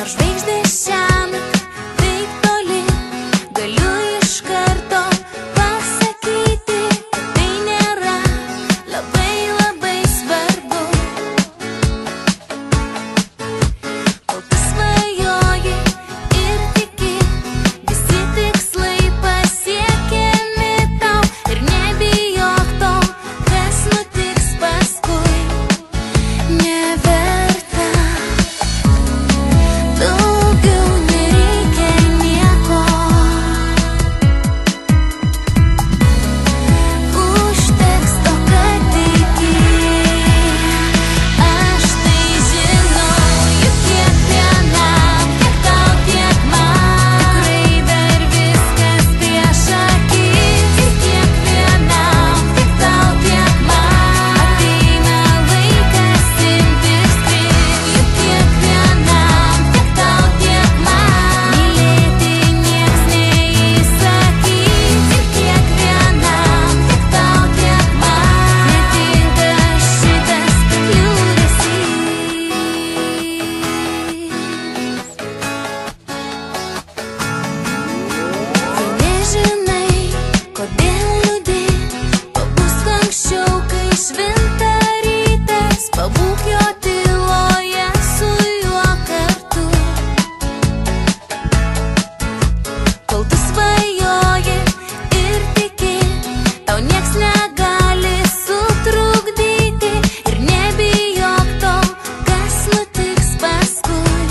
Nors žvaigždės šiąnakt taip toli, galiu iš karto pasakyti, kad tai nėra labai labai svarbu. Kol tu svajoji ir tiki, visi tikslai pasiekiami tau, ir nebijok to, kas nutiks paskui. Neverta, daugiau nereikia nieko, užteks to, kad tiki. Aš tai žinau, juk kiekvienam, tiek tau, tiek man, tikrai dar viskas prieš akis. Ir kiekvienam, tiek tau, tiek man, ateina laikas imtis skrist. Juk kiekvienam, tiek tau, tiek man, mylėti nieks neįsakys. Ir kiekvienam, tiek tau, tiek man, netinka šitas liūdesys. Jei nežinai, kodėl liūdi, pabusk anksčiau, kai švinta rytas, pabūk jo tyloje su juo kartu. Kol tu svajoji ir tiki, tau nieks negali sutrukdyti, ir nebijok to, kas nutiks paskui.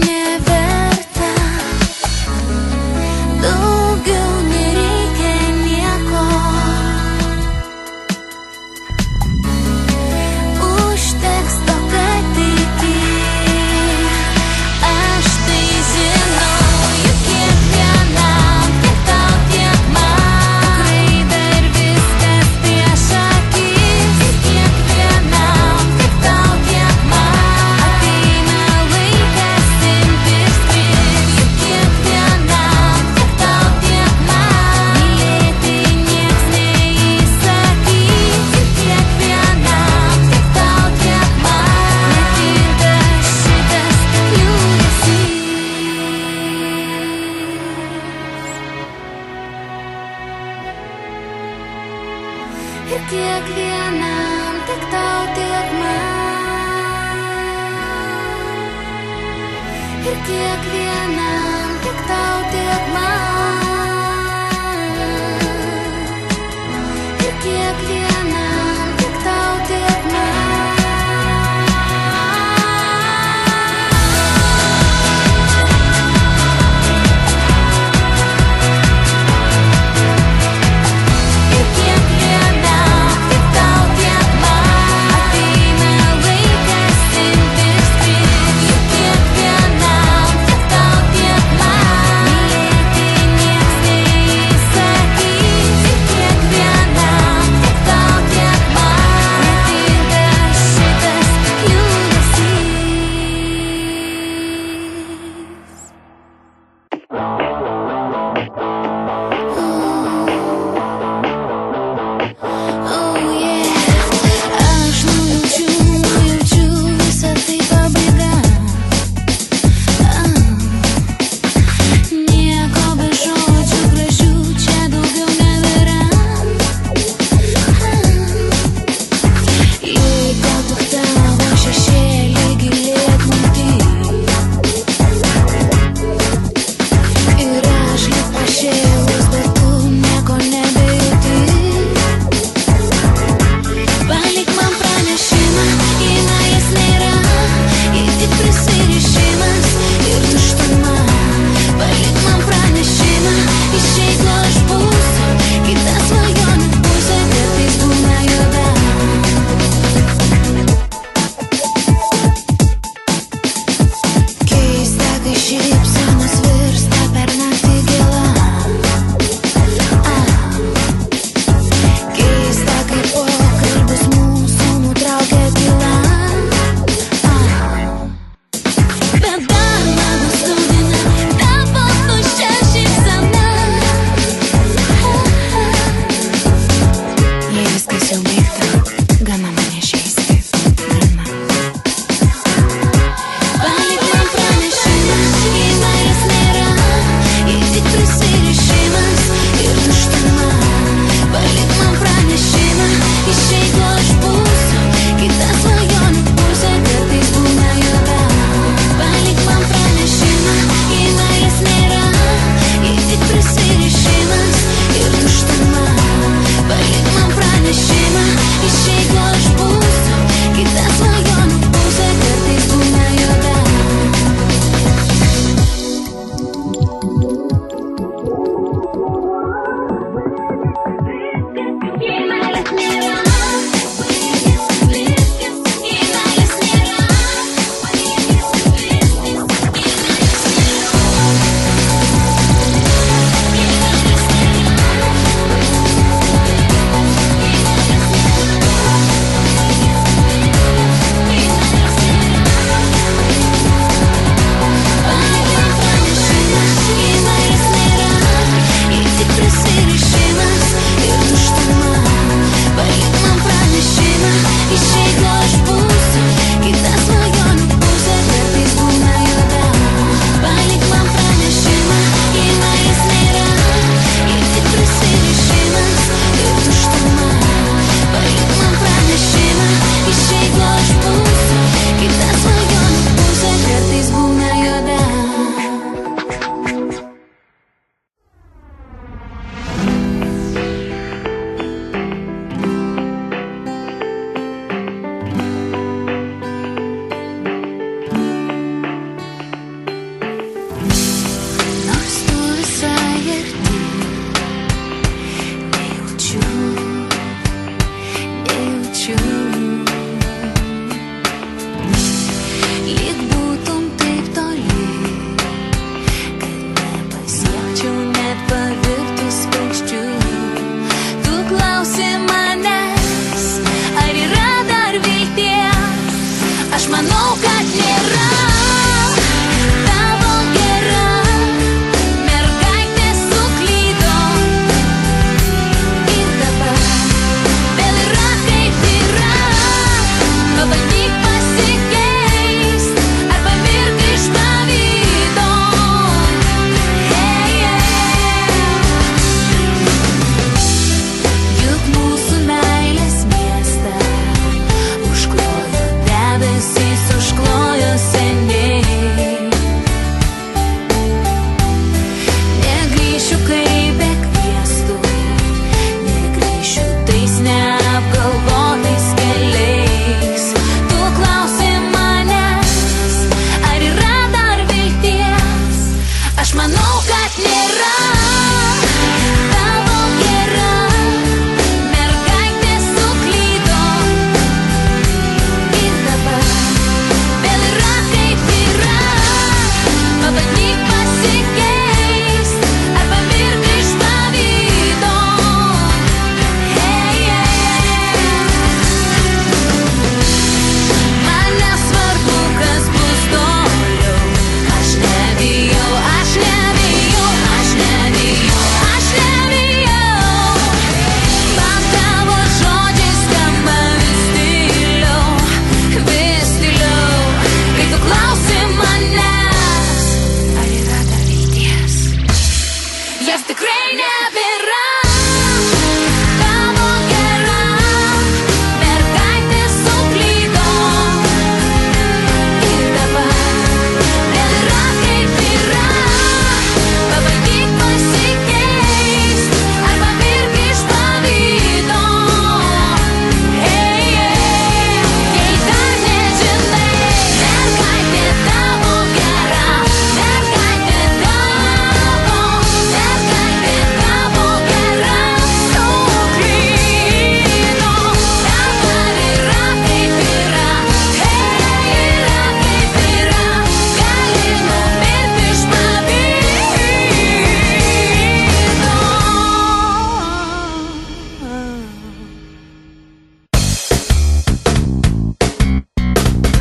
Neverta, daugiau nereikia nieko, užteks to, kad tiki. Aš tai žinau, juk kiekvienam, tiek tau, tiek man, tikrai dar viskas prieš akis. Ir kiekvienam, tiek tau, tiek man, ateina laikas imtis skrist. Juk kiekvienam, tiek tau, tiek man, mylėti nieks neįsakys. Ir kiekvienam, tiek tau, tiek man, netinka šitas liūdesys. Ir kiekvienam, tiek tau, tiek man, ir kiekvienam, tiek tau, tiek man.